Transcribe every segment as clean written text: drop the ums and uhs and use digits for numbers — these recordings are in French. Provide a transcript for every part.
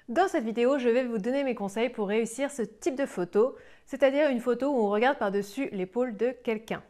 Dans cette vidéo, je vais vous donner mes conseils pour réussir ce type de photo, c'est-à-dire une photo où on regarde par-dessus l'épaule de quelqu'un.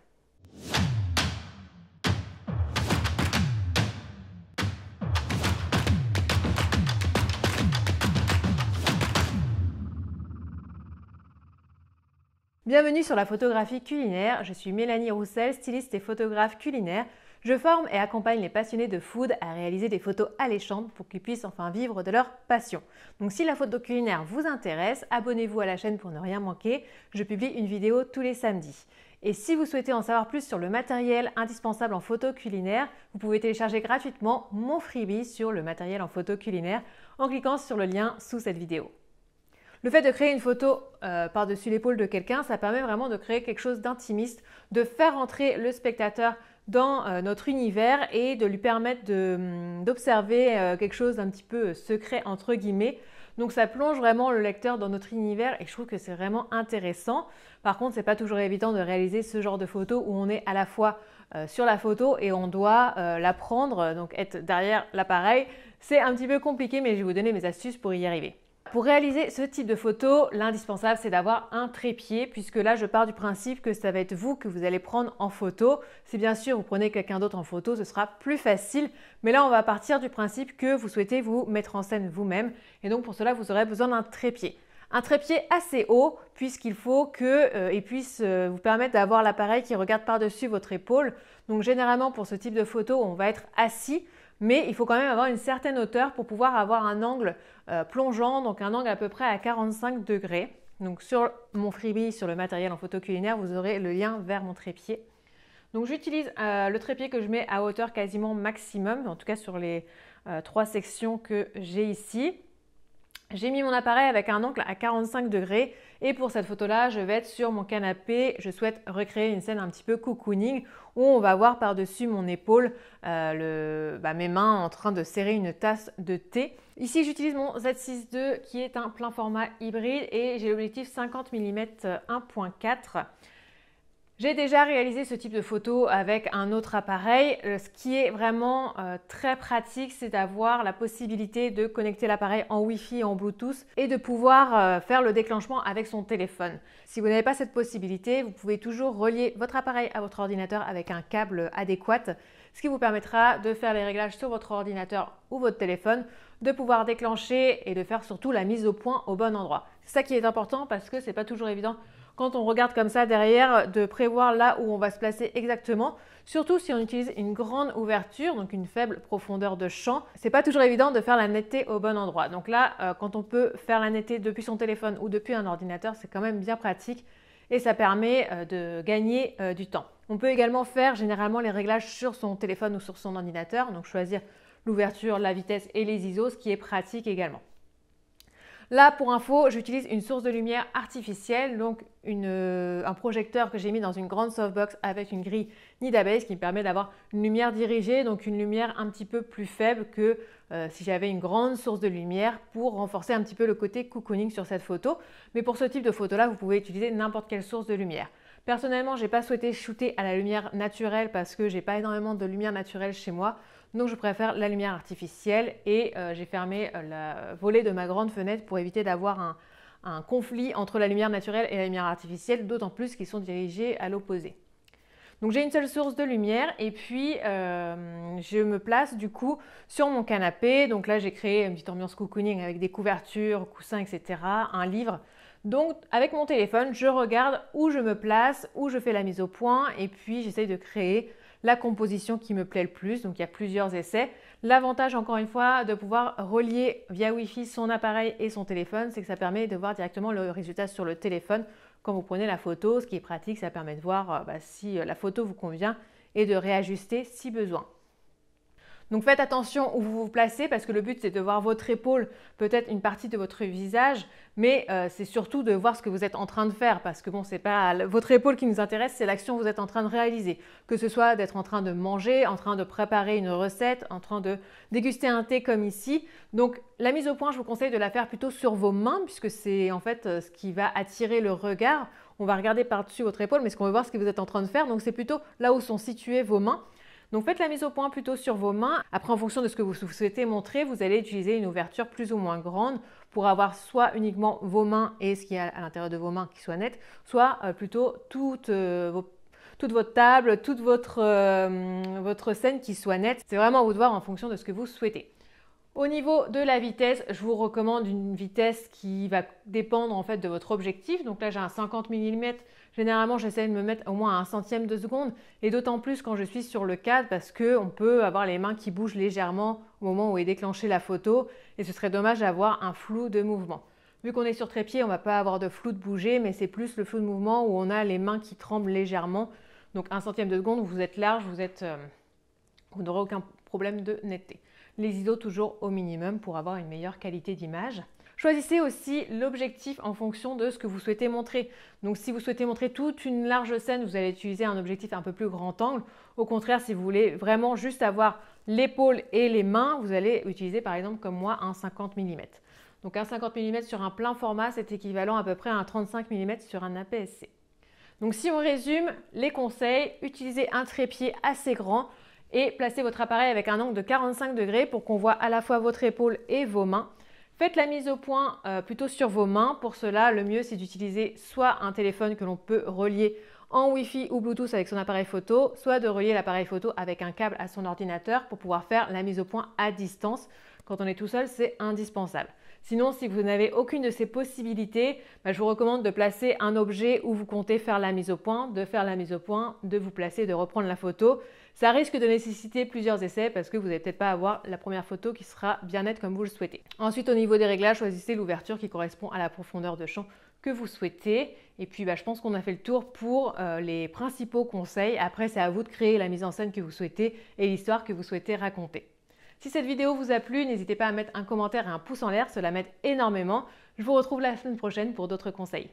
Bienvenue sur la photographie culinaire, je suis Mélanie Roussel, styliste et photographe culinaire. Je forme et accompagne les passionnés de food à réaliser des photos alléchantes pour qu'ils puissent enfin vivre de leur passion. Donc si la photo culinaire vous intéresse, abonnez-vous à la chaîne pour ne rien manquer. Je publie une vidéo tous les samedis. Et si vous souhaitez en savoir plus sur le matériel indispensable en photo culinaire, vous pouvez télécharger gratuitement mon freebie sur le matériel en photo culinaire en cliquant sur le lien sous cette vidéo. Le fait de créer une photo par-dessus l'épaule de quelqu'un, ça permet vraiment de créer quelque chose d'intimiste, de faire entrer le spectateur dans notre univers et de lui permettre d'observer quelque chose d'un petit peu secret entre guillemets. Donc ça plonge vraiment le lecteur dans notre univers et je trouve que c'est vraiment intéressant. Par contre, c'est pas toujours évident de réaliser ce genre de photo où on est à la fois sur la photo et on doit la prendre, donc être derrière l'appareil. C'est un petit peu compliqué, mais je vais vous donner mes astuces pour y arriver. Pour réaliser ce type de photo, l'indispensable c'est d'avoir un trépied puisque là je pars du principe que ça va être vous que vous allez prendre en photo. Si bien sûr vous prenez quelqu'un d'autre en photo, ce sera plus facile. Mais là on va partir du principe que vous souhaitez vous mettre en scène vous-même et donc pour cela vous aurez besoin d'un trépied. Un trépied assez haut puisqu'il faut qu'il puisse vous permettre d'avoir l'appareil qui regarde par-dessus votre épaule. Donc généralement pour ce type de photo on va être assis. Mais il faut quand même avoir une certaine hauteur pour pouvoir avoir un angle plongeant, donc un angle à peu près à 45 degrés. Donc sur mon freebie, sur le matériel en photo culinaire, vous aurez le lien vers mon trépied. Donc j'utilise le trépied que je mets à hauteur quasiment maximum, en tout cas sur les 3 sections que j'ai ici. J'ai mis mon appareil avec un angle à 45 degrés et pour cette photo-là, je vais être sur mon canapé. Je souhaite recréer une scène un petit peu cocooning où on va voir par-dessus mon épaule mes mains en train de serrer une tasse de thé. Ici, j'utilise mon Z6 II qui est un plein format hybride et j'ai l'objectif 50 mm 1.4. J'ai déjà réalisé ce type de photo avec un autre appareil. Ce qui est vraiment très pratique, c'est d'avoir la possibilité de connecter l'appareil en Wi-Fi et en Bluetooth et de pouvoir faire le déclenchement avec son téléphone. Si vous n'avez pas cette possibilité, vous pouvez toujours relier votre appareil à votre ordinateur avec un câble adéquat, ce qui vous permettra de faire les réglages sur votre ordinateur ou votre téléphone, de pouvoir déclencher et de faire surtout la mise au point au bon endroit. C'est ça qui est important parce que c'est pas toujours évident quand on regarde comme ça derrière, de prévoir là où on va se placer exactement, surtout si on utilise une grande ouverture, donc une faible profondeur de champ. C'est pas toujours évident de faire la netteté au bon endroit. Donc là, quand on peut faire la netteté depuis son téléphone ou depuis un ordinateur, c'est quand même bien pratique et ça permet de gagner du temps. On peut également faire généralement les réglages sur son téléphone ou sur son ordinateur, donc choisir l'ouverture, la vitesse et les ISO, ce qui est pratique également. Là, pour info, j'utilise une source de lumière artificielle, donc un projecteur que j'ai mis dans une grande softbox avec une grille Nidabase qui me permet d'avoir une lumière dirigée, donc une lumière un petit peu plus faible que si j'avais une grande source de lumière pour renforcer un petit peu le côté cocooning sur cette photo. Mais pour ce type de photo-là, vous pouvez utiliser n'importe quelle source de lumière. Personnellement, je n'ai pas souhaité shooter à la lumière naturelle parce que j'ai pas énormément de lumière naturelle chez moi. Donc je préfère la lumière artificielle et j'ai fermé la volée de ma grande fenêtre pour éviter d'avoir un conflit entre la lumière naturelle et la lumière artificielle, d'autant plus qu'ils sont dirigés à l'opposé. Donc j'ai une seule source de lumière et puis je me place du coup sur mon canapé. Donc là j'ai créé une petite ambiance cocooning avec des couvertures, coussins, etc. Un livre. Donc avec mon téléphone, je regarde où je me place, où je fais la mise au point et puis j'essaye de créer la composition qui me plaît le plus. Donc il y a plusieurs essais. L'avantage encore une fois de pouvoir relier via Wi-Fi son appareil et son téléphone, c'est que ça permet de voir directement le résultat sur le téléphone quand vous prenez la photo. Ce qui est pratique, ça permet de voir si la photo vous convient et de réajuster si besoin. Donc faites attention où vous vous placez parce que le but c'est de voir votre épaule, peut-être une partie de votre visage, mais c'est surtout de voir ce que vous êtes en train de faire parce que bon, c'est pas votre épaule qui nous intéresse, c'est l'action que vous êtes en train de réaliser. Que ce soit d'être en train de manger, en train de préparer une recette, en train de déguster un thé comme ici. Donc la mise au point, je vous conseille de la faire plutôt sur vos mains puisque c'est en fait ce qui va attirer le regard. On va regarder par-dessus votre épaule, mais ce qu'on veut voir, c'est ce que vous êtes en train de faire. Donc c'est plutôt là où sont situées vos mains. Donc faites la mise au point plutôt sur vos mains. Après, en fonction de ce que vous souhaitez montrer, vous allez utiliser une ouverture plus ou moins grande pour avoir soit uniquement vos mains et ce qu'il y a à l'intérieur de vos mains qui soit net, soit plutôt toute votre table, toute votre scène qui soit nette. C'est vraiment à vous de voir en fonction de ce que vous souhaitez. Au niveau de la vitesse, je vous recommande une vitesse qui va dépendre en fait de votre objectif. Donc là, j'ai un 50 mm. Généralement, j'essaie de me mettre au moins à 1/100 de seconde et d'autant plus quand je suis sur le cadre parce qu'on peut avoir les mains qui bougent légèrement au moment où est déclenchée la photo et ce serait dommage d'avoir un flou de mouvement. Vu qu'on est sur trépied, on ne va pas avoir de flou de bouger, mais c'est plus le flou de mouvement où on a les mains qui tremblent légèrement. Donc 1/100 de seconde, vous êtes large, vous n'aurez aucun problème de netteté. Les ISO toujours au minimum pour avoir une meilleure qualité d'image. Choisissez aussi l'objectif en fonction de ce que vous souhaitez montrer. Donc si vous souhaitez montrer toute une large scène, vous allez utiliser un objectif un peu plus grand angle. Au contraire, si vous voulez vraiment juste avoir l'épaule et les mains, vous allez utiliser par exemple comme moi un 50 mm. Donc un 50 mm sur un plein format, c'est équivalent à peu près à un 35 mm sur un APS-C. Donc si on résume les conseils, utilisez un trépied assez grand et placez votre appareil avec un angle de 45 degrés pour qu'on voit à la fois votre épaule et vos mains. Faites la mise au point plutôt sur vos mains. Pour cela, le mieux c'est d'utiliser soit un téléphone que l'on peut relier en Wi-Fi ou Bluetooth avec son appareil photo, soit de relier l'appareil photo avec un câble à son ordinateur pour pouvoir faire la mise au point à distance. Quand on est tout seul, c'est indispensable. Sinon, si vous n'avez aucune de ces possibilités, je vous recommande de placer un objet où vous comptez faire la mise au point, de vous placer, de reprendre la photo. Ça risque de nécessiter plusieurs essais parce que vous n'allez peut-être pas avoir la première photo qui sera bien nette comme vous le souhaitez. Ensuite, au niveau des réglages, choisissez l'ouverture qui correspond à la profondeur de champ que vous souhaitez. Et puis, je pense qu'on a fait le tour pour les principaux conseils. Après, c'est à vous de créer la mise en scène que vous souhaitez et l'histoire que vous souhaitez raconter. Si cette vidéo vous a plu, n'hésitez pas à mettre un commentaire et un pouce en l'air, cela m'aide énormément. Je vous retrouve la semaine prochaine pour d'autres conseils.